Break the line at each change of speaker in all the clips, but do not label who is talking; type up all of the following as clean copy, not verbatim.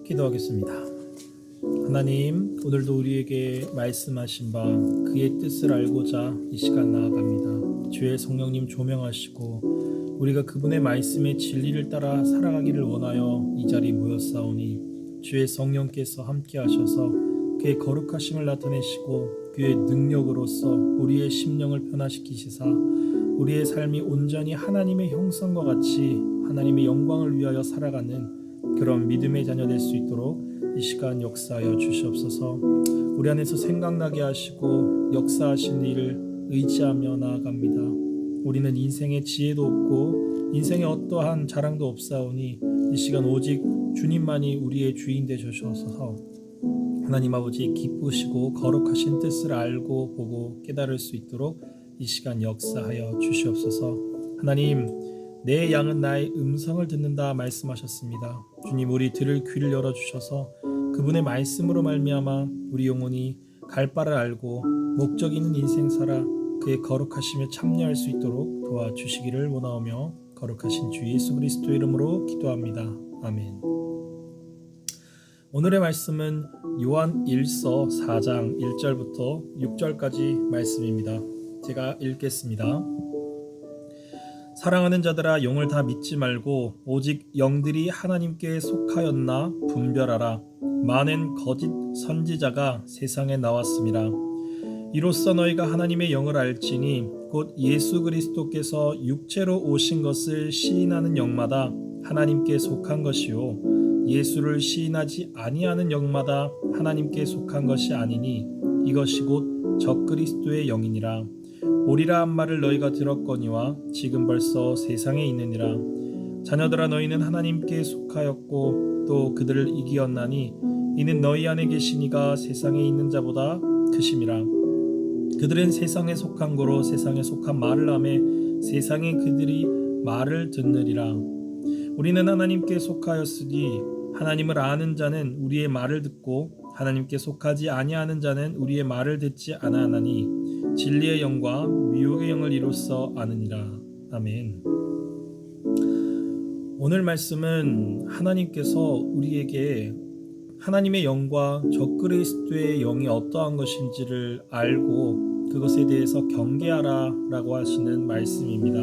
기도하겠습니다. 하나님, 오늘도 우리에게 말씀하신 바 그의 뜻을 알고자 이 시간 나아갑니다. 주의 성령님 조명하시고 우리가 그분의 말씀의 진리를 따라 살아가기를 원하여 이 자리에 모였사오니 주의 성령께서 함께 하셔서 그의 거룩하심을 나타내시고 그의 능력으로서 우리의 심령을 변화시키시사 우리의 삶이 온전히 하나님의 형상과 같이 하나님의 영광을 위하여 살아가는 그런 믿음의 자녀 될 수 있도록 이 시간 역사하여 주시옵소서. 우리 안에서 생각나게 하시고 역사하신 일을 의지하며 나아갑니다. 우리는 인생의 지혜도 없고 인생의 어떠한 자랑도 없사오니 이 시간 오직 주님만이 우리의 주인 되셔서 하나님 아버지 기쁘시고 거룩하신 뜻을 알고 보고 깨달을 수 있도록 이 시간 역사하여 주시옵소서. 하나님, 내 양은 나의 음성을 듣는다 말씀하셨습니다. 주님, 우리 들을 귀를 열어주셔서 그분의 말씀으로 말미암아 우리 영혼이 갈 바를 알고 목적 있는 인생 살아 그의 거룩하심에 참여할 수 있도록 도와주시기를 원하오며 거룩하신 주 예수 그리스도의 이름으로 기도합니다. 아멘. 오늘의 말씀은 요한 1서 4장 1절부터 6절까지 말씀입니다. 제가 읽겠습니다. 사랑하는 자들아, 영을 다 믿지 말고 오직 영들이 하나님께 속하였나 분별하라. 많은 거짓 선지자가 세상에 나왔습니다. 이로써 너희가 하나님의 영을 알지니 곧 예수 그리스도께서 육체로 오신 것을 시인하는 영마다 하나님께 속한 것이요 예수를 시인하지 아니하는 영마다 하나님께 속한 것이 아니니 이것이 곧 적그리스도의 영이니라. 오리라 한 말을 너희가 들었거니와 지금 벌써 세상에 있느니라. 자녀들아, 너희는 하나님께 속하였고 또 그들을 이기었나니 이는 너희 안에 계신 이가 세상에 있는 자보다 크심이라. 그들은 세상에 속한 고로 세상에 속한 말을 하매 세상에 그들이 말을 듣느리라. 우리는 하나님께 속하였으니 하나님을 아는 자는 우리의 말을 듣고 하나님께 속하지 아니하는 자는 우리의 말을 듣지 아니하나니 진리의 영과 미혹의 영을 이로써 아느니라. 아멘. 오늘 말씀은 하나님께서 우리에게 하나님의 영과 적그리스도의 영이 어떠한 것인지를 알고 그것에 대해서 경계하라 라고 하시는 말씀입니다.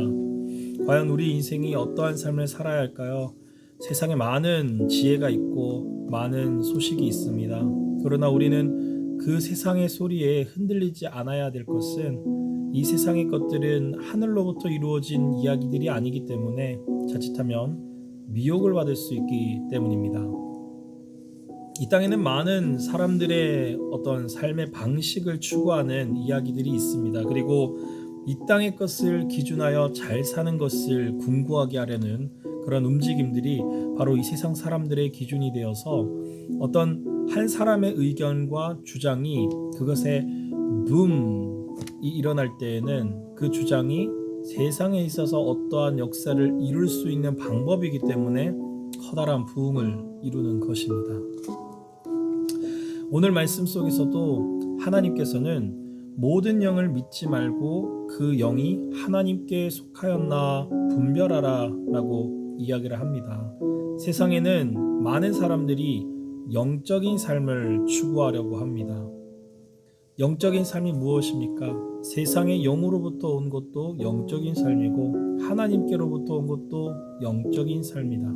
과연 우리 인생이 어떠한 삶을 살아야 할까요? 세상에 많은 지혜가 있고 많은 소식이 있습니다. 그러나 우리는 그 세상의 소리에 흔들리지 않아야 될 것은 이 세상의 것들은 하늘로부터 이루어진 이야기들이 아니기 때문에 자칫하면 미혹을 받을 수 있기 때문입니다. 이 땅에는 많은 사람들의 어떤 삶의 방식을 추구하는 이야기들이 있습니다. 그리고 이 땅의 것을 기준하여 잘 사는 것을 궁구하게 하려는 그런 움직임들이 바로 이 세상 사람들의 기준이 되어서 어떤 한 사람의 의견과 주장이 그것에 붐이 일어날 때에는 그 주장이 세상에 있어서 어떠한 역사를 이룰 수 있는 방법이기 때문에 커다란 부흥을 이루는 것입니다. 오늘 말씀 속에서도 하나님께서는 모든 영을 믿지 말고 그 영이 하나님께 속하였나 분별하라 라고 이야기를 합니다. 세상에는 많은 사람들이 영적인 삶을 추구하려고 합니다. 영적인 삶이 무엇입니까? 세상의 영으로부터 온 것도 영적인 삶이고 하나님께로부터 온 것도 영적인 삶이다.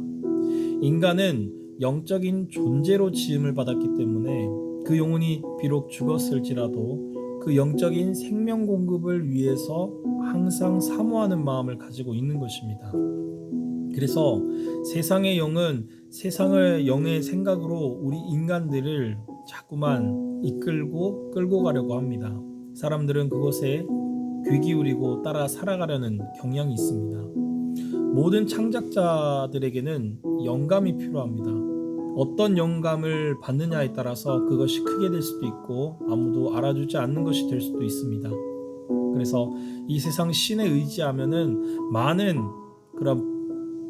인간은 영적인 존재로 지음을 받았기 때문에 그 영혼이 비록 죽었을지라도 그 영적인 생명 공급을 위해서 항상 사모하는 마음을 가지고 있는 것입니다. 그래서 세상의 영은 세상의 영의 생각으로 우리 인간들을 자꾸만 이끌고 끌고 가려고 합니다. 사람들은 그것에 귀 기울이고 따라 살아가려는 경향이 있습니다. 모든 창작자들에게는 영감이 필요합니다. 어떤 영감을 받느냐에 따라서 그것이 크게 될 수도 있고 아무도 알아주지 않는 것이 될 수도 있습니다. 그래서 이 세상 신에 의지하면은 많은 그런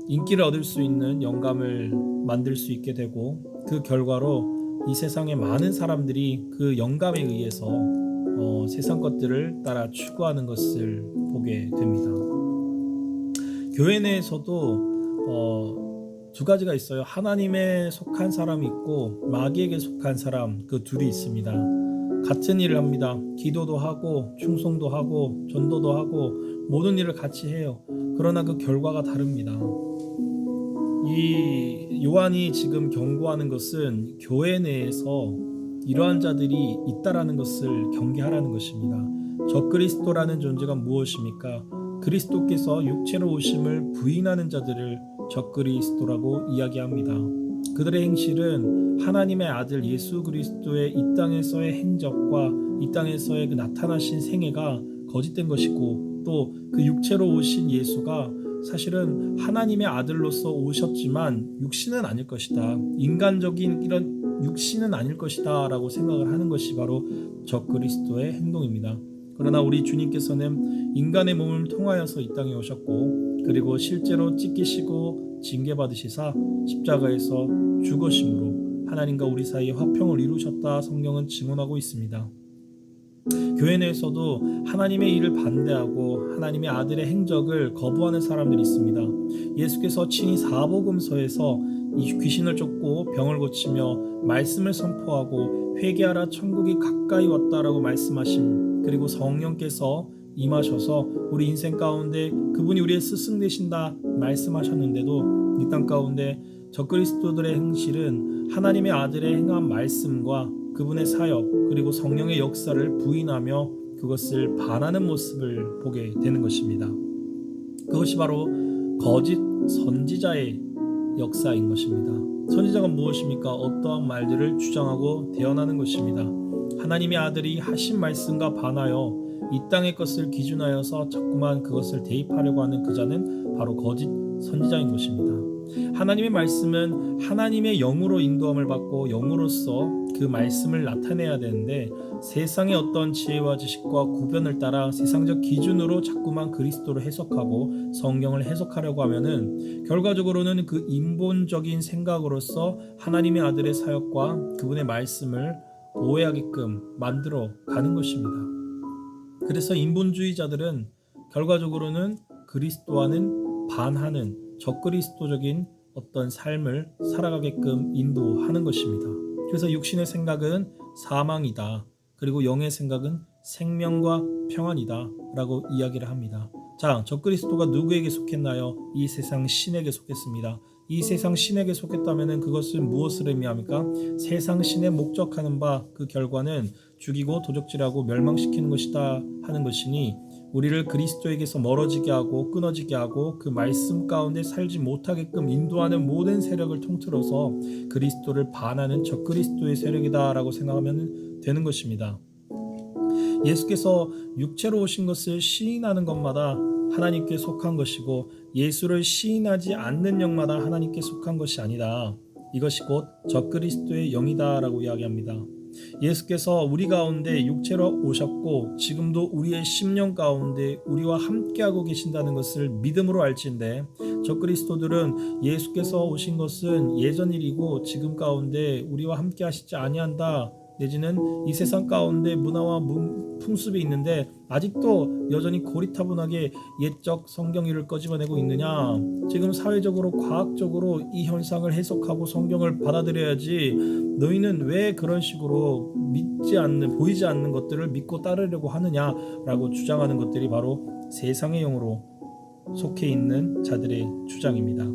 인기를 얻을 수 있는 영감을 만들 수 있게 되고 그 결과로 이 세상의 많은 사람들이 그 영감에 의해서 세상 것들을 따라 추구하는 것을 보게 됩니다. 교회 내에서도 두 가지가 있어요. 하나님에 속한 사람이 있고 마귀에게 속한 사람, 그 둘이 있습니다. 같은 일을 합니다. 기도도 하고 충성도 하고 전도도 하고 모든 일을 같이 해요. 그러나 그 결과가 다릅니다. 이 요한이 지금 경고하는 것은 교회 내에서 이러한 자들이 있다라는 것을 경계하라는 것입니다. 적그리스도라는 존재가 무엇입니까? 그리스도께서 육체로 오심을 부인하는 자들을 적그리스도라고 이야기합니다. 그들의 행실은 하나님의 아들 예수 그리스도의 이 땅에서의 행적과 이 땅에서의 그 나타나신 생애가 거짓된 것이고, 또 그 육체로 오신 예수가 사실은 하나님의 아들로서 오셨지만 육신은 아닐 것이다, 인간적인 이런 육신은 아닐 것이다 라고 생각을 하는 것이 바로 적그리스도의 행동입니다. 그러나 우리 주님께서는 인간의 몸을 통하여서 이 땅에 오셨고, 그리고 실제로 찢기시고 징계받으시사 십자가에서 죽으심으로 하나님과 우리 사이에 화평을 이루셨다 성경은 증언하고 있습니다. 교회 내에서도 하나님의 일을 반대하고 하나님의 아들의 행적을 거부하는 사람들이 있습니다. 예수께서 친히 사복음서에서 이 귀신을 쫓고 병을 고치며 말씀을 선포하고 회개하라 천국이 가까이 왔다라고 말씀하심, 그리고 성령께서 임하셔서 우리 인생 가운데 그분이 우리의 스승 되신다 말씀하셨는데도 이 땅 가운데 적그리스도들의 행실은 하나님의 아들의 행한 말씀과 그분의 사역 그리고 성령의 역사를 부인하며 그것을 반하는 모습을 보게 되는 것입니다. 그것이 바로 거짓 선지자의 역사인 것입니다. 선지자가 무엇입니까? 어떠한 말들을 주장하고 대언하는 것입니다. 하나님의 아들이 하신 말씀과 반하여 이 땅의 것을 기준하여서 자꾸만 그것을 대입하려고 하는 그 자는 바로 거짓 선지자인 것입니다. 하나님의 말씀은 하나님의 영으로 인도함을 받고 영으로서 그 말씀을 나타내야 되는데, 세상의 어떤 지혜와 지식과 구변을 따라 세상적 기준으로 자꾸만 그리스도를 해석하고 성경을 해석하려고 하면은 결과적으로는 그 인본적인 생각으로서 하나님의 아들의 사역과 그분의 말씀을 오해하게끔 만들어 가는 것입니다. 그래서 인본주의자들은 결과적으로는 그리스도와는 반하는 적그리스도적인 어떤 삶을 살아가게끔 인도하는 것입니다. 그래서 육신의 생각은 사망이다, 그리고 영의 생각은 생명과 평안이다 라고 이야기를 합니다. 자, 적그리스도가 누구에게 속했나요? 이 세상 신에게 속했습니다. 이 세상 신에게 속했다면 그것은 무엇을 의미합니까? 세상 신에 목적하는 바 그 결과는 죽이고 도적질하고 멸망시키는 것이다 하는 것이니, 우리를 그리스도에게서 멀어지게 하고 끊어지게 하고 그 말씀 가운데 살지 못하게끔 인도하는 모든 세력을 통틀어서 그리스도를 반하는 적그리스도의 세력이다 라고 생각하면 되는 것입니다. 예수께서 육체로 오신 것을 시인하는 것마다 하나님께 속한 것이고, 예수를 시인하지 않는 영마다 하나님께 속한 것이 아니다. 이것이 곧 적그리스도의 영이다 라고 이야기합니다. 예수께서 우리 가운데 육체로 오셨고 지금도 우리의 심령 가운데 우리와 함께하고 계신다는 것을 믿음으로 알지인데, 적그리스도들은 예수께서 오신 것은 예전 일이고 지금 가운데 우리와 함께 하시지 아니한다, 내지는 이 세상 가운데 문화와 풍습이 있는데 아직도 여전히 고리타분하게 옛적 성경일을 꺼집어내고 있느냐, 지금 사회적으로 과학적으로 이 현상을 해석하고 성경을 받아들여야지 너희는 왜 그런 식으로 보이지 않는 것들을 믿고 따르려고 하느냐라고 주장하는 것들이 바로 세상의 영으로 속해 있는 자들의 주장입니다.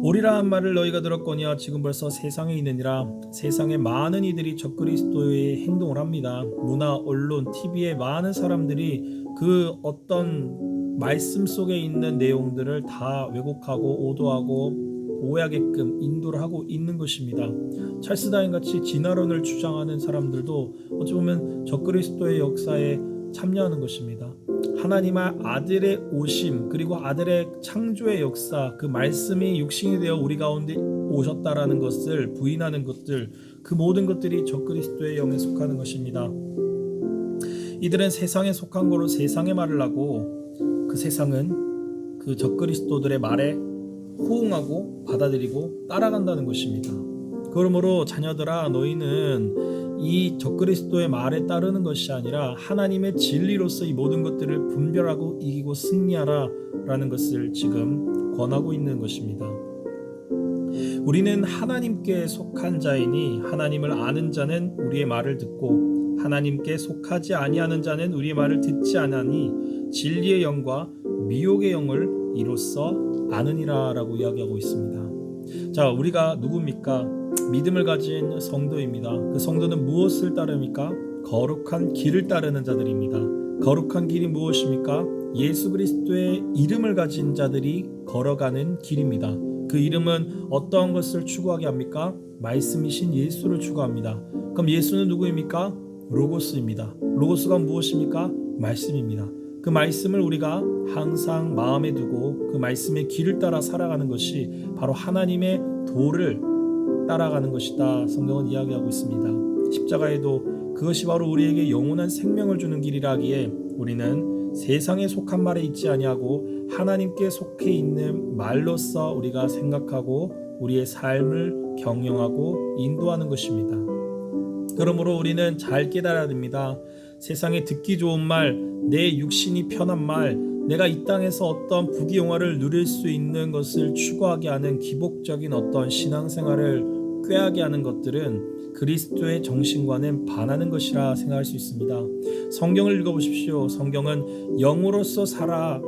오리라 한 말을 너희가 들었거니와 지금 벌써 세상에 있느니라. 세상에 많은 이들이 적그리스도의 행동을 합니다. 문화, 언론, TV에 많은 사람들이 그 어떤 말씀 속에 있는 내용들을 다 왜곡하고 오도하고 오해하게끔 인도를 하고 있는 것입니다. 찰스 다윈 같이 진화론을 주장하는 사람들도 어찌 보면 적그리스도의 역사에 참여하는 것입니다. 하나님의 아들의 오심 그리고 아들의 창조의 역사, 그 말씀이 육신이 되어 우리 가운데 오셨다라는 것을 부인하는 것들, 그 모든 것들이 적그리스도의 영에 속하는 것입니다. 이들은 세상에 속한 거로 세상의 말을 하고, 그 세상은 그 적그리스도들의 말에 호응하고 받아들이고 따라간다는 것입니다. 그러므로 자녀들아, 너희는 이 적그리스도의 말에 따르는 것이 아니라 하나님의 진리로서 이 모든 것들을 분별하고 이기고 승리하라 라는 것을 지금 권하고 있는 것입니다. 우리는 하나님께 속한 자이니 하나님을 아는 자는 우리의 말을 듣고 하나님께 속하지 아니하는 자는 우리의 말을 듣지 아니하니 진리의 영과 미혹의 영을 이로써 아느니라 라고 이야기하고 있습니다. 자, 우리가 누굽니까? 믿음을 가진 성도입니다. 그 성도는 무엇을 따릅니까? 거룩한 길을 따르는 자들입니다. 거룩한 길이 무엇입니까? 예수 그리스도의 이름을 가진 자들이 걸어가는 길입니다. 그 이름은 어떠한 것을 추구하게 합니까? 말씀이신 예수를 추구합니다. 그럼 예수는 누구입니까? 로고스입니다. 로고스가 무엇입니까? 말씀입니다. 그 말씀을 우리가 항상 마음에 두고 그 말씀의 길을 따라 살아가는 것이 바로 하나님의 도를 따라가는 것이다. 성경은 이야기하고 있습니다. 십자가에도 그것이 바로 우리에게 영원한 생명을 주는 길이라 하기에 우리는 세상에 속한 말에 있지 아니하고 하나님께 속해 있는 말로서 우리가 생각하고 우리의 삶을 경영하고 인도하는 것입니다. 그러므로 우리는 잘 깨달아야 됩니다. 세상에 듣기 좋은 말, 내 육신이 편한 말, 내가 이 땅에서 어떤 부귀영화를 누릴 수 있는 것을 추구하게 하는 기복적인 어떤 신앙생활을 꾀하게 하는 것들은 그리스도의 정신과는 반하는 것이라 생각할 수 있습니다. 성경을 읽어보십시오. 성경은 영으로서 살아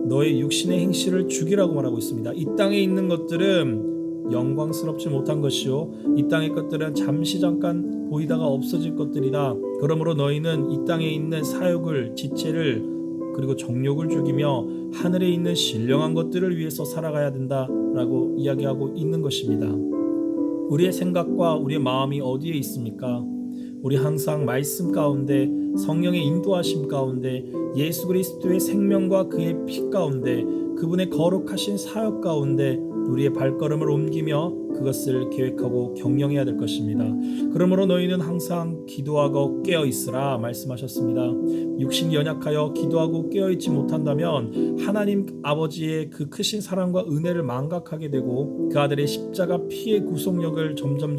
너의 육신의 행실을 죽이라고 말하고 있습니다. 이 땅에 있는 것들은 영광스럽지 못한 것이요 이 땅의 것들은 잠시 잠깐 보이다가 없어질 것들이다. 그러므로 너희는 이 땅에 있는 사욕을, 지체를 그리고 정욕을 죽이며 하늘에 있는 신령한 것들을 위해서 살아가야 된다라고 이야기하고 있는 것입니다. 우리의 생각과 우리의 마음이 어디에 있습니까? 우리 항상 말씀 가운데, 성령의 인도하심 가운데, 예수 그리스도의 생명과 그의 피 가운데, 그분의 거룩하신 사역 가운데 우리의 발걸음을 옮기며 그것을 계획하고 경영해야 될 것입니다. 그러므로 너희는 항상 기도하고 깨어있으라 말씀하셨습니다. 육신이 연약하여 기도하고 깨어있지 못한다면 하나님 아버지의 그 크신 사랑과 은혜를 망각하게 되고 그 아들의 십자가 피의 구속력을 점점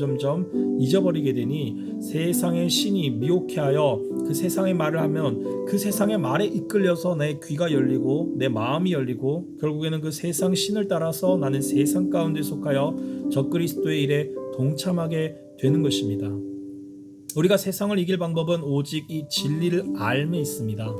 잊어버리게 되니 세상의 신이 미혹해하여 그 세상의 말을 하면 그 세상의 말에 이끌려서 내 귀가 열리고 내 마음이 열리고 결국에는 그 세상 신을 따라서 나는 세상 가운데 속하여 적그리스도의 일에 동참하게 되는 것입니다. 우리가 세상을 이길 방법은 오직 이 진리를 알매 있습니다.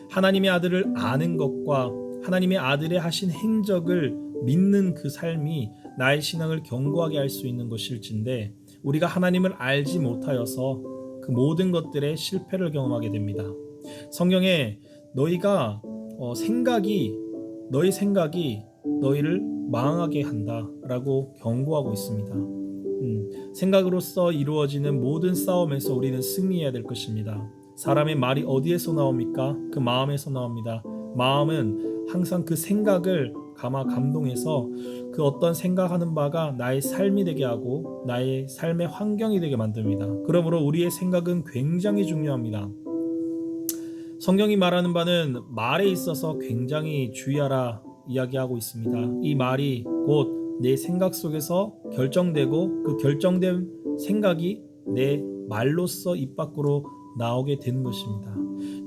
하나님의 아들을 아는 것과 하나님의 아들의 하신 행적을 믿는 그 삶이 나의 신앙을 견고하게 할 수 있는 것일진데 우리가 하나님을 알지 못하여서 그 모든 것들의 실패를 경험하게 됩니다. 성경에 너희가 너희 생각이 너희를 망하게 한다라고 경고하고 있습니다. 생각으로서 이루어지는 모든 싸움에서 우리는 승리해야 될 것입니다. 사람의 말이 어디에서 나옵니까? 그 마음에서 나옵니다. 마음은 항상 그 생각을 감동해서 그 어떤 생각하는 바가 나의 삶이 되게 하고 나의 삶의 환경이 되게 만듭니다. 그러므로 우리의 생각은 굉장히 중요합니다. 성경이 말하는 바는 말에 있어서 굉장히 주의하라 이야기하고 있습니다. 이 말이 곧 내 생각 속에서 결정되고 그 결정된 생각이 내 말로서 입 밖으로 나오게 되는 것입니다.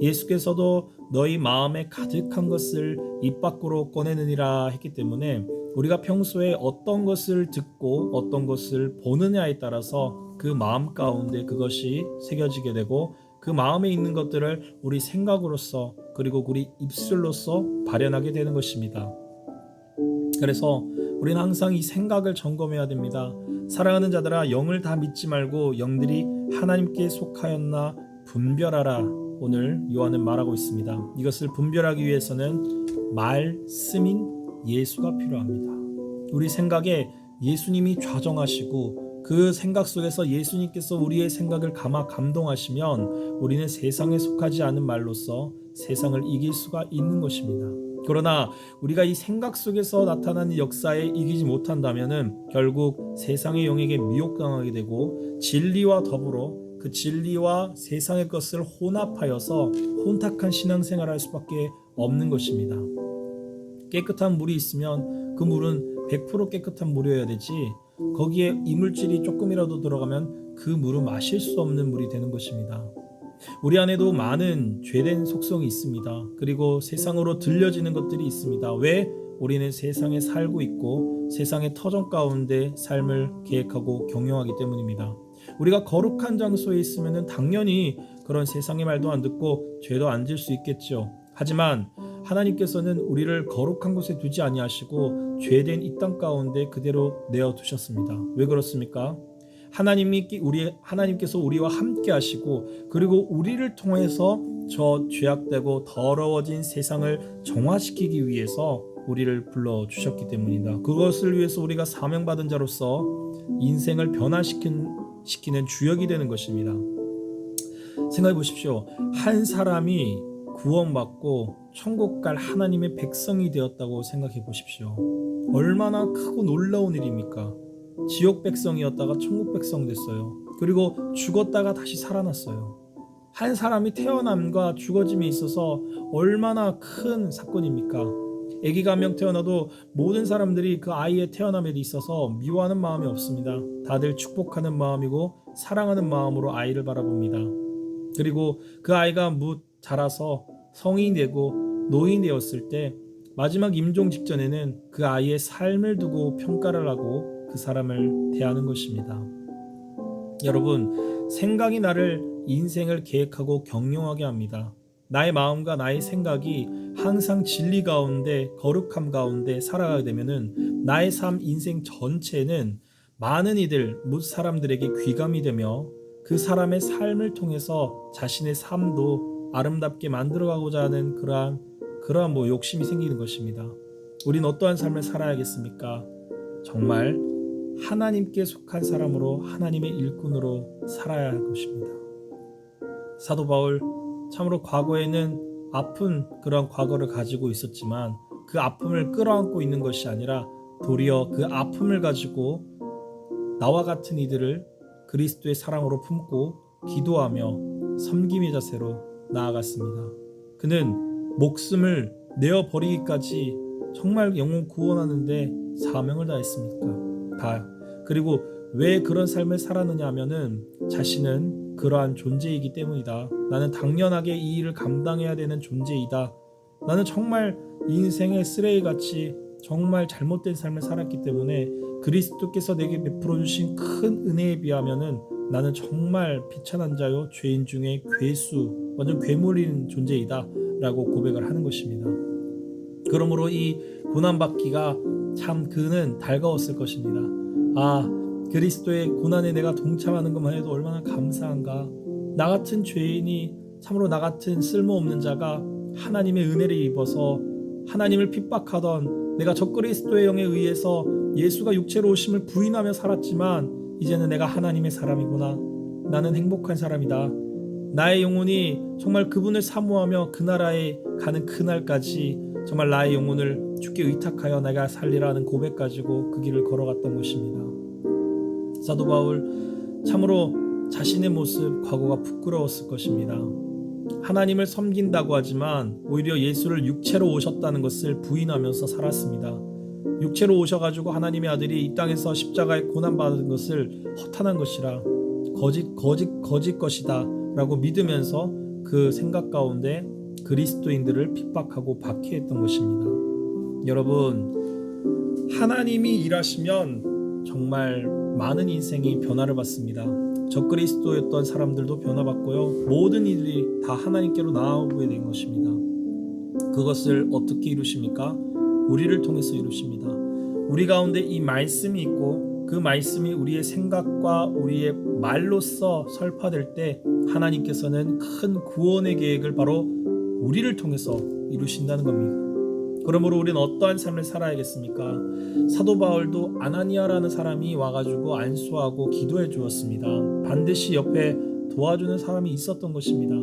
예수께서도 너희 마음에 가득한 것을 입 밖으로 꺼내느니라 했기 때문에 우리가 평소에 어떤 것을 듣고 어떤 것을 보느냐에 따라서 그 마음 가운데 그것이 새겨지게 되고 그 마음에 있는 것들을 우리 생각으로서 그리고 우리 입술로서 발현하게 되는 것입니다. 그래서 우리는 항상 이 생각을 점검해야 됩니다. 사랑하는 자들아 영을 다 믿지 말고 영들이 하나님께 속하였나 분별하라. 오늘 요한은 말하고 있습니다. 이것을 분별하기 위해서는 말씀인 예수가 필요합니다. 우리 생각에 예수님이 좌정하시고 그 생각 속에서 예수님께서 우리의 생각을 감동하시면 우리는 세상에 속하지 않은 말로서 세상을 이길 수가 있는 것입니다. 그러나 우리가 이 생각 속에서 나타나는 역사에 이기지 못한다면 결국 세상의 영에게 미혹당하게 되고 진리와 더불어 그 진리와 세상의 것을 혼합하여서 혼탁한 신앙생활을 할 수밖에 없는 것입니다. 깨끗한 물이 있으면 그 물은 100% 깨끗한 물이어야 되지 거기에 이물질이 조금이라도 들어가면 그 물은 마실 수 없는 물이 되는 것입니다. 우리 안에도 많은 죄된 속성이 있습니다. 그리고 세상으로 들려지는 것들이 있습니다. 왜? 우리는 세상에 살고 있고 세상의 터전 가운데 삶을 계획하고 경영하기 때문입니다. 우리가 거룩한 장소에 있으면 당연히 그런 세상의 말도 안 듣고 죄도 안 질 수 있겠죠. 하지만 하나님께서는 우리를 거룩한 곳에 두지 아니하시고 죄된 이 땅 가운데 그대로 내어 두셨습니다. 왜 그렇습니까? 하나님께서 우리와 함께 하시고 그리고 우리를 통해서 저 죄악되고 더러워진 세상을 정화시키기 위해서 우리를 불러주셨기 때문이다. 그것을 위해서 우리가 사명받은 자로서 인생을 변화시키는 주역이 되는 것입니다. 생각해 보십시오. 한 사람이 구원받고 천국 갈 하나님의 백성이 되었다고 생각해 보십시오. 얼마나 크고 놀라운 일입니까? 지옥 백성이었다가 천국 백성 됐어요. 그리고 죽었다가 다시 살아났어요. 한 사람이 태어남과 죽어짐에 있어서 얼마나 큰 사건입니까? 아기가 한 명 태어나도 모든 사람들이 그 아이의 태어남에 있어서 미워하는 마음이 없습니다. 다들 축복하는 마음이고 사랑하는 마음으로 아이를 바라봅니다. 그리고 그 아이가 자라서 성인이 되고 노인이 되었을 때 마지막 임종 직전에는 그 아이의 삶을 두고 평가를 하고 그 사람을 대하는 것입니다. 여러분, 생각이 나를 인생을 계획하고 경영하게 합니다. 나의 마음과 나의 생각이 항상 진리 가운데 거룩함 가운데 살아가게 되면은 나의 삶 인생 전체는 많은 이들 사람들에게 귀감이 되며 그 사람의 삶을 통해서 자신의 삶도 아름답게 만들어가고자 하는 그러한 욕심이 생기는 것입니다. 우린 어떠한 삶을 살아야겠습니까? 정말 하나님께 속한 사람으로 하나님의 일꾼으로 살아야 할 것입니다. 사도 바울 참으로 과거에는 아픈 그런 과거를 가지고 있었지만 그 아픔을 끌어안고 있는 것이 아니라 도리어 그 아픔을 가지고 나와 같은 이들을 그리스도의 사랑으로 품고 기도하며 섬김의 자세로 나아갔습니다. 그는 목숨을 내어버리기까지 정말 영혼 구원하는데 사명을 다했습니까? 그리고 왜 그런 삶을 살았느냐 하면은 자신은 그러한 존재이기 때문이다. 나는 당연하게 이 일을 감당해야 되는 존재이다. 나는 정말 인생의 쓰레기같이 정말 잘못된 삶을 살았기 때문에 그리스도께서 내게 베풀어 주신 큰 은혜에 비하면은 나는 정말 비천한 자요 죄인 중에 괴수, 완전 괴물인 존재이다 라고 고백을 하는 것입니다. 그러므로 이 고난받기가 참 그는 달가웠을 것입니다. 그리스도의 고난에 내가 동참하는 것만 해도 얼마나 감사한가. 나 같은 죄인이, 참으로 나 같은 쓸모없는 자가 하나님의 은혜를 입어서 하나님을 핍박하던 내가 적그리스도의 영에 의해서 예수가 육체로 오심을 부인하며 살았지만 이제는 내가 하나님의 사람이구나. 나는 행복한 사람이다. 나의 영혼이 정말 그분을 사모하며 그 나라에 가는 그날까지 정말 나의 영혼을 주께 의탁하여 내가 살리라는 고백 가지고 그 길을 걸어갔던 것입니다. 사도 바울 참으로 자신의 모습, 과거가 부끄러웠을 것입니다. 하나님을 섬긴다고 하지만 오히려 예수를 육체로 오셨다는 것을 부인하면서 살았습니다. 육체로 오셔가지고 하나님의 아들이 이 땅에서 십자가에 고난받은 것을 허탄한 것이라 거짓 것이다 라고 믿으면서 그 생각 가운데 그리스도인들을 핍박하고 박해했던 것입니다. 여러분, 하나님이 일하시면 정말 많은 인생이 변화를 받습니다. 적그리스도였던 사람들도 변화받고요. 모든 이들이 다 하나님께로 나아오게 된 것입니다. 그것을 어떻게 이루십니까? 우리를 통해서 이루십니다. 우리 가운데 이 말씀이 있고 그 말씀이 우리의 생각과 우리의 말로써 설파될 때 하나님께서는 큰 구원의 계획을 바로 우리를 통해서 이루신다는 겁니다. 그러므로 우리는 어떠한 삶을 살아야겠습니까? 사도 바울도 아나니아라는 사람이 와가지고 안수하고 기도해 주었습니다. 반드시 옆에 도와주는 사람이 있었던 것입니다.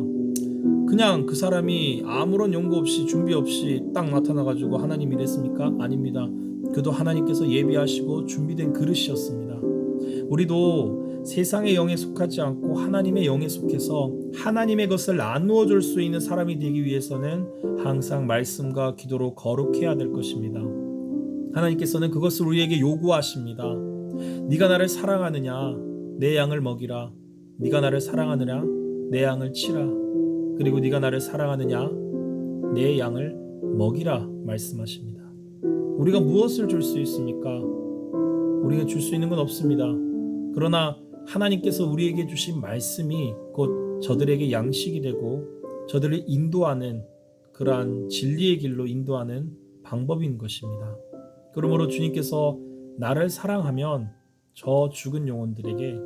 그냥 그 사람이 아무런 연구 없이 준비 없이 딱 나타나가지고 하나님 이랬습니까? 아닙니다. 그도 하나님께서 예비하시고 준비된 그릇이었습니다. 우리도 세상의 영에 속하지 않고 하나님의 영에 속해서 하나님의 것을 나누어 줄 수 있는 사람이 되기 위해서는 항상 말씀과 기도로 거룩해야 될 것입니다. 하나님께서는 그것을 우리에게 요구하십니다. 네가 나를 사랑하느냐? 내 양을 먹이라. 네가 나를 사랑하느냐? 내 양을 치라. 그리고 네가 나를 사랑하느냐? 내 양을 먹이라 말씀하십니다. 우리가 무엇을 줄 수 있습니까? 우리가 줄 수 있는 건 없습니다. 그러나 하나님께서 우리에게 주신 말씀이 곧 저들에게 양식이 되고 저들을 인도하는 그러한 진리의 길로 인도하는 방법인 것입니다. 그러므로 주님께서 나를 사랑하면 저 죽은 영혼들에게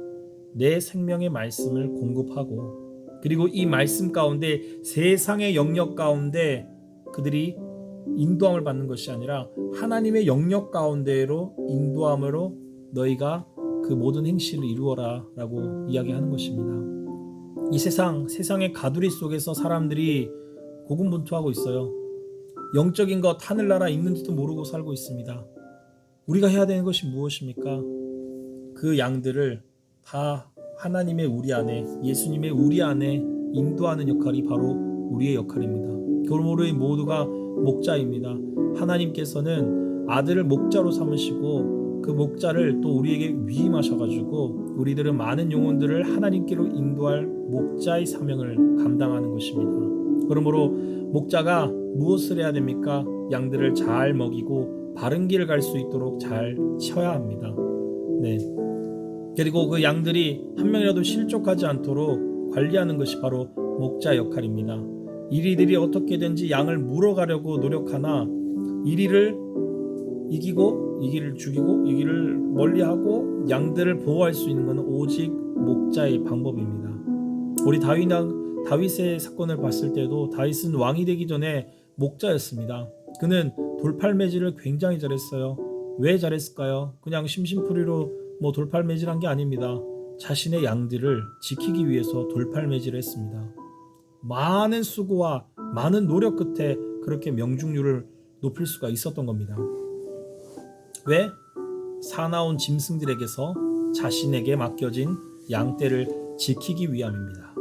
내 생명의 말씀을 공급하고, 그리고 이 말씀 가운데 세상의 영역 가운데 그들이 인도함을 받는 것이 아니라 하나님의 영역 가운데로 인도함으로 너희가 그 모든 행실을 이루어라 라고 이야기하는 것입니다. 이 세상의 가두리 속에서 사람들이 고군분투하고 있어요. 영적인 것, 하늘나라 있는지도 모르고 살고 있습니다. 우리가 해야 되는 것이 무엇입니까? 그 양들을 다 하나님의 우리 안에, 예수님의 우리 안에 인도하는 역할이 바로 우리의 역할입니다. 그러므로 모두가 목자입니다. 하나님께서는 아들을 목자로 삼으시고 그 목자를 또 우리에게 위임하셔가지고 우리들은 많은 영혼들을 하나님께로 인도할 목자의 사명을 감당하는 것입니다. 그러므로 목자가 무엇을 해야 됩니까? 양들을 잘 먹이고 바른 길을 갈 수 있도록 잘 쳐야 합니다. 네. 그리고 그 양들이 한 명이라도 실족하지 않도록 관리하는 것이 바로 목자 역할입니다. 이리들이 어떻게든지 양을 물어가려고 노력하나 이리를 이기고 이기를 죽이고 이기를 멀리하고 양들을 보호할 수 있는 것은 오직 목자의 방법입니다. 우리 다윗의 사건을 봤을 때도 다윗은 왕이 되기 전에 목자였습니다. 그는 돌팔매질을 굉장히 잘했어요. 왜 잘했을까요? 그냥 심심풀이로 돌팔매질한 게 아닙니다. 자신의 양들을 지키기 위해서 돌팔매질을 했습니다. 많은 수고와 많은 노력 끝에 그렇게 명중률을 높일 수가 있었던 겁니다. 왜? 사나운 짐승들에게서 자신에게 맡겨진 양떼를 지키기 위함입니다.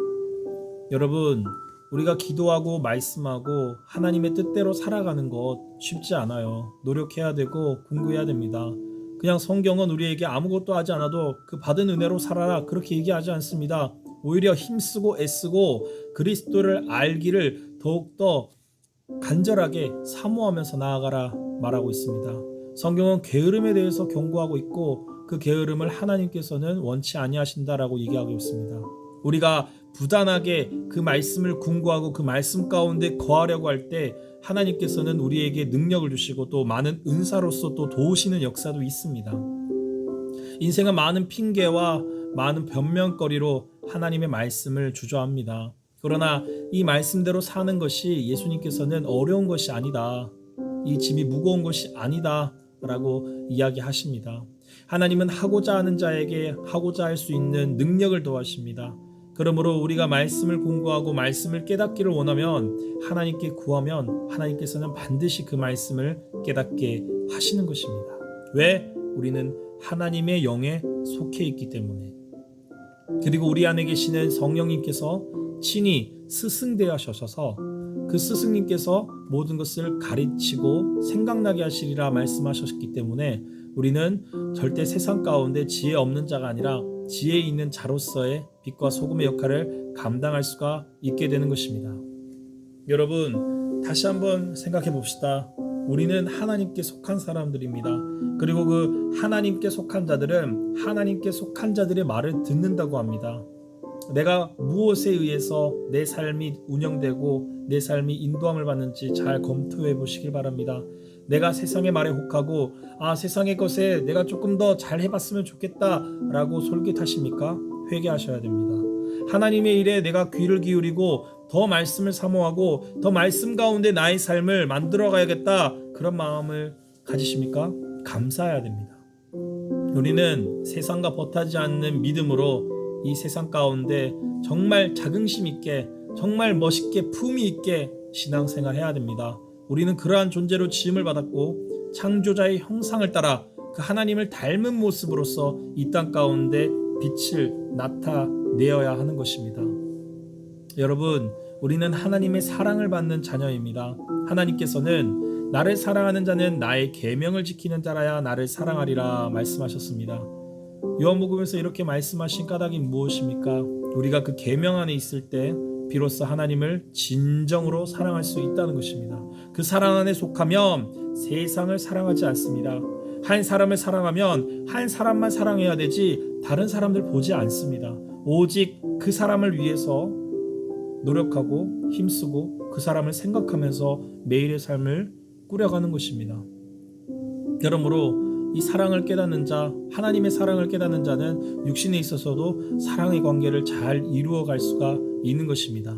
여러분, 우리가 기도하고 말씀하고 하나님의 뜻대로 살아가는 것 쉽지 않아요. 노력해야 되고 공부해야 됩니다. 그냥 성경은 우리에게 아무것도 하지 않아도 그 받은 은혜로 살아라 그렇게 얘기하지 않습니다. 오히려 힘쓰고 애쓰고 그리스도를 알기를 더욱더 간절하게 사모하면서 나아가라 말하고 있습니다. 성경은 게으름에 대해서 경고하고 있고 그 게으름을 하나님께서는 원치 아니하신다라고 얘기하고 있습니다. 우리가 부단하게 그 말씀을 궁구하고 그 말씀 가운데 거하려고 할 때 하나님께서는 우리에게 능력을 주시고 또 많은 은사로서 또 도우시는 역사도 있습니다. 인생은 많은 핑계와 많은 변명거리로 하나님의 말씀을 주저합니다. 그러나 이 말씀대로 사는 것이 예수님께서는 어려운 것이 아니다. 이 짐이 무거운 것이 아니다 라고 이야기하십니다. 하나님은 하고자 하는 자에게 하고자 할 수 있는 능력을 더하십니다. 그러므로 우리가 말씀을 공부하고 말씀을 깨닫기를 원하면 하나님께 구하면 하나님께서는 반드시 그 말씀을 깨닫게 하시는 것입니다. 왜? 우리는 하나님의 영에 속해 있기 때문에. 그리고 우리 안에 계시는 성령님께서 친히 스승되어 하셔서 그 스승님께서 모든 것을 가르치고 생각나게 하시리라 말씀하셨기 때문에 우리는 절대 세상 가운데 지혜 없는 자가 아니라 지혜 있는 자로서의 빛과 소금의 역할을 감당할 수가 있게 되는 것입니다. 여러분, 다시 한번 생각해 봅시다. 우리는 하나님께 속한 사람들입니다. 그리고 그 하나님께 속한 자들은 하나님께 속한 자들의 말을 듣는다고 합니다. 내가 무엇에 의해서 내 삶이 운영되고 내 삶이 인도함을 받는지 잘 검토해 보시길 바랍니다. 내가 세상의 말에 혹하고 세상의 것에 내가 조금 더 잘 해봤으면 좋겠다 라고 솔깃하십니까? 회개하셔야 됩니다. 하나님의 일에 내가 귀를 기울이고 더 말씀을 사모하고 더 말씀 가운데 나의 삶을 만들어 가야겠다 그런 마음을 가지십니까? 감사해야 됩니다. 우리는 세상과 버타지 않는 믿음으로 이 세상 가운데 정말 자긍심 있게 정말 멋있게 품위 있게 신앙생활 해야 됩니다. 우리는 그러한 존재로 지음을 받았고 창조자의 형상을 따라 그 하나님을 닮은 모습으로서 이 땅 가운데 빛을 나타내어야 하는 것입니다. 여러분, 우리는 하나님의 사랑을 받는 자녀입니다. 하나님께서는 나를 사랑하는 자는 나의 계명을 지키는 자라야 나를 사랑하리라 말씀하셨습니다. 요한복음에서 이렇게 말씀하신 까닭이 무엇입니까? 우리가 그 계명 안에 있을 때 비로소 하나님을 진정으로 사랑할 수 있다는 것입니다. 그 사랑 안에 속하면 세상을 사랑하지 않습니다. 한 사람을 사랑하면 한 사람만 사랑해야 되지 다른 사람들 보지 않습니다. 오직 그 사람을 위해서 노력하고 힘쓰고 그 사람을 생각하면서 매일의 삶을 꾸려가는 것입니다. 그러므로 이 사랑을 깨닫는 자, 하나님의 사랑을 깨닫는 자는 육신에 있어서도 사랑의 관계를 잘 이루어갈 수가 있는 것입니다.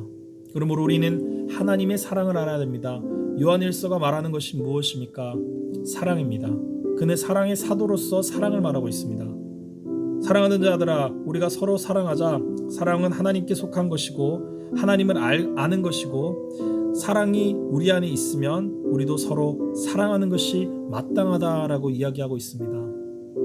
그러므로 우리는 하나님의 사랑을 알아야 됩니다. 요한일서가 말하는 것이 무엇입니까? 사랑입니다. 그는 사랑의 사도로서 사랑을 말하고 있습니다. 사랑하는 자들아, 우리가 서로 사랑하자. 사랑은 하나님께 속한 것이고 하나님을 아는 것이고 사랑이 우리 안에 있으면 우리도 서로 사랑하는 것이 마땅하다라고 이야기하고 있습니다.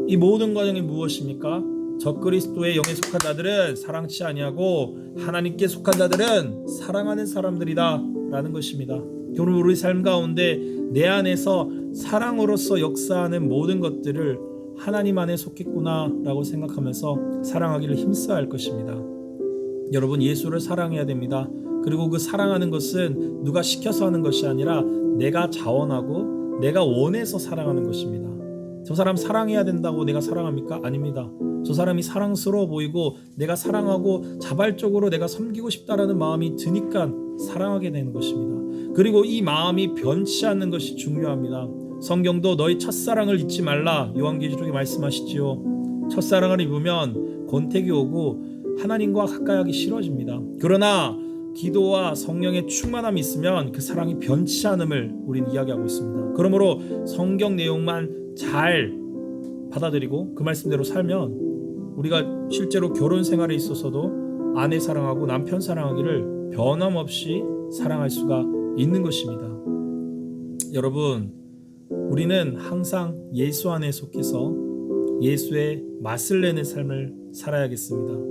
이 모든 과정이 무엇입니까? 적그리스도의 영에 속한 자들은 사랑치 아니하고 하나님께 속한 자들은 사랑하는 사람들이다 라는 것입니다. 그러므로 우리 삶 가운데 내 안에서 사랑으로서 역사하는 모든 것들을 하나님 안에 속했구나 라고 생각하면서 사랑하기를 힘써야 할 것입니다. 여러분, 예수를 사랑해야 됩니다. 그리고 그 사랑하는 것은 누가 시켜서 하는 것이 아니라 내가 자원하고 내가 원해서 사랑하는 것입니다. 저 사람 사랑해야 된다고 내가 사랑합니까? 아닙니다. 저 사람이 사랑스러워 보이고 내가 사랑하고 자발적으로 내가 섬기고 싶다라는 마음이 드니까 사랑하게 되는 것입니다. 그리고 이 마음이 변치 않는 것이 중요합니다. 성경도 너희 첫사랑을 잊지 말라 요한계시록에 말씀하시지요. 첫사랑을 입으면 권태기 오고 하나님과 가까이 하기 싫어집니다. 그러나 기도와 성령의 충만함이 있으면 그 사랑이 변치 않음을 우리는 이야기하고 있습니다. 그러므로 성경 내용만 잘 받아들이고 그 말씀대로 살면 우리가 실제로 결혼 생활에 있어서도 아내 사랑하고 남편 사랑하기를 변함없이 사랑할 수가 있는 것입니다. 여러분, 우리는 항상 예수 안에 속해서 예수의 맛을 내는 삶을 살아야겠습니다.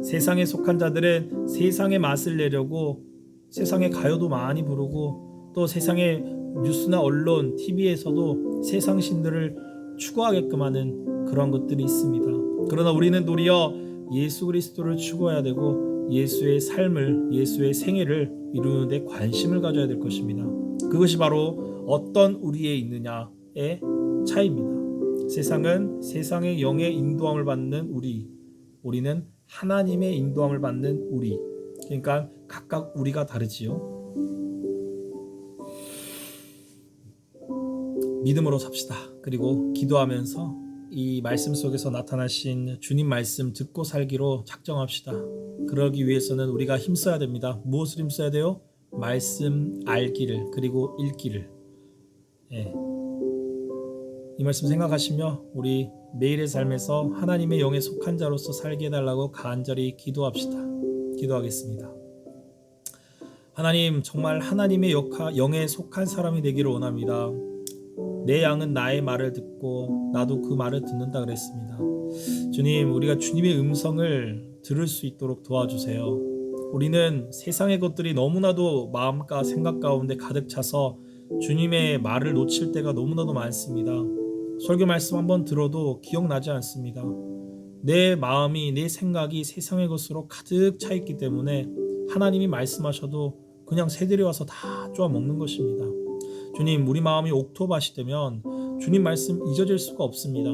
세상에 속한 자들은 세상의 맛을 내려고 세상의 가요도 많이 부르고 또 세상의 뉴스나 언론, TV에서도 세상 신들을 추구하게끔 하는 그런 것들이 있습니다. 그러나 우리는 도리어 예수 그리스도를 추구해야 되고 예수의 삶을, 예수의 생애를 이루는 데 관심을 가져야 될 것입니다. 그것이 바로 어떤 우리에 있느냐의 차이입니다. 세상은 세상의 영의 인도함을 받는 우리는 하나님의 인도함을 받는 우리. 그러니까 각각 우리가 다르지요. 믿음으로 삽시다. 그리고 기도하면서 이 말씀 속에서 나타나신 주님 말씀 듣고 살기로 작정합시다. 그러기 위해서는 우리가 힘써야 됩니다. 무엇을 힘써야 돼요? 말씀 알기를, 그리고 읽기를. 이 말씀 생각하시며 우리 매일의 삶에서 하나님의 영에 속한 자로서 살게 해달라고 간절히 기도합시다. 기도하겠습니다. 하나님, 정말 하나님의 영에 속한 사람이 되기를 원합니다. 내 양은 나의 말을 듣고 나도 그 말을 듣는다 그랬습니다. 주님, 우리가 주님의 음성을 들을 수 있도록 도와주세요. 우리는 세상의 것들이 너무나도 마음과 생각 가운데 가득 차서 주님의 말을 놓칠 때가 너무나도 많습니다. 설교 말씀 한번 들어도 기억나지 않습니다. 내 마음이, 내 생각이 세상의 것으로 가득 차 있기 때문에 하나님이 말씀하셔도 그냥 새들이 와서 다 쪼아 먹는 것입니다. 주님, 우리 마음이 옥토밭이 되면 주님 말씀 잊어질 수가 없습니다.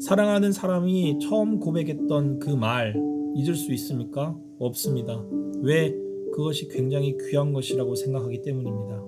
사랑하는 사람이 처음 고백했던 그 말 잊을 수 있습니까? 없습니다. 왜? 그것이 굉장히 귀한 것이라고 생각하기 때문입니다.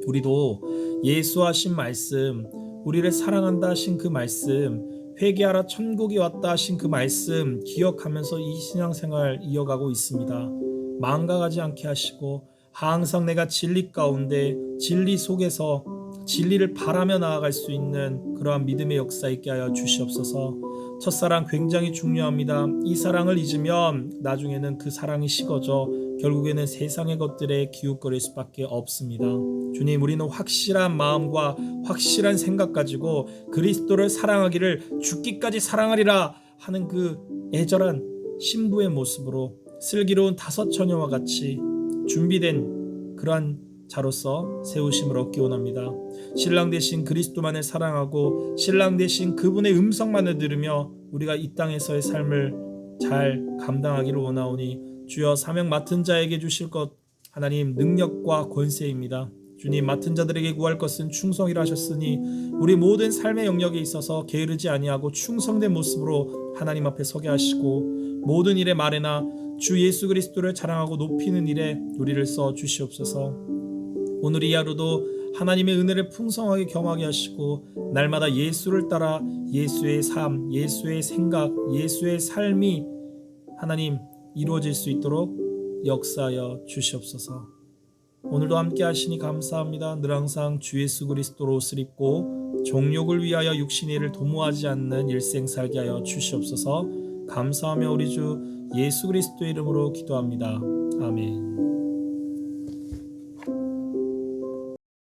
우리도 예수 하신 말씀, 우리를 사랑한다 하신 그 말씀, 회개하라 천국이 왔다 하신 그 말씀 기억하면서 이 신앙생활 이어가고 있습니다. 망가가지 않게 하시고 항상 내가 진리 가운데, 진리 속에서 진리를 바라며 나아갈 수 있는 그러한 믿음의 역사 있게 하여 주시옵소서. 첫사랑 굉장히 중요합니다. 이 사랑을 잊으면 나중에는 그 사랑이 식어져 결국에는 세상의 것들에 기웃거릴 수밖에 없습니다. 주님, 우리는 확실한 마음과 확실한 생각 가지고 그리스도를 사랑하기를 죽기까지 사랑하리라 하는 그 애절한 신부의 모습으로 슬기로운 다섯 처녀와 같이 준비된 그러한 자로서 세우심을 얻기 원합니다. 신랑 되신 그리스도만을 사랑하고 신랑 되신 그분의 음성만을 들으며 우리가 이 땅에서의 삶을 잘 감당하기를 원하오니 주여 사명 맡은 자에게 주실 것 하나님 능력과 권세입니다. 주님 맡은 자들에게 구할 것은 충성이라 하셨으니 우리 모든 삶의 영역에 있어서 게으르지 아니하고 충성된 모습으로 하나님 앞에 서게 하시고 모든 일의 말에나 주 예수 그리스도를 자랑하고 높이는 일에 우리를 써 주시옵소서. 오늘 이 하루도 하나님의 은혜를 풍성하게 경험하게 하시고 날마다 예수를 따라 예수의 삶, 예수의 생각, 예수의 삶이 하나님 이루어질 수 있도록 역사하여 주시옵소서. 오늘도 함께 하시니 감사합니다. 늘 항상 주 예수 그리스도로 옷을 입고 종욕을 위하여 육신의 일을 도모하지 않는 일생 살게 하여 주시옵소서. 감사하며 우리 주 예수 그리스도의 이름으로 기도합니다. 아멘.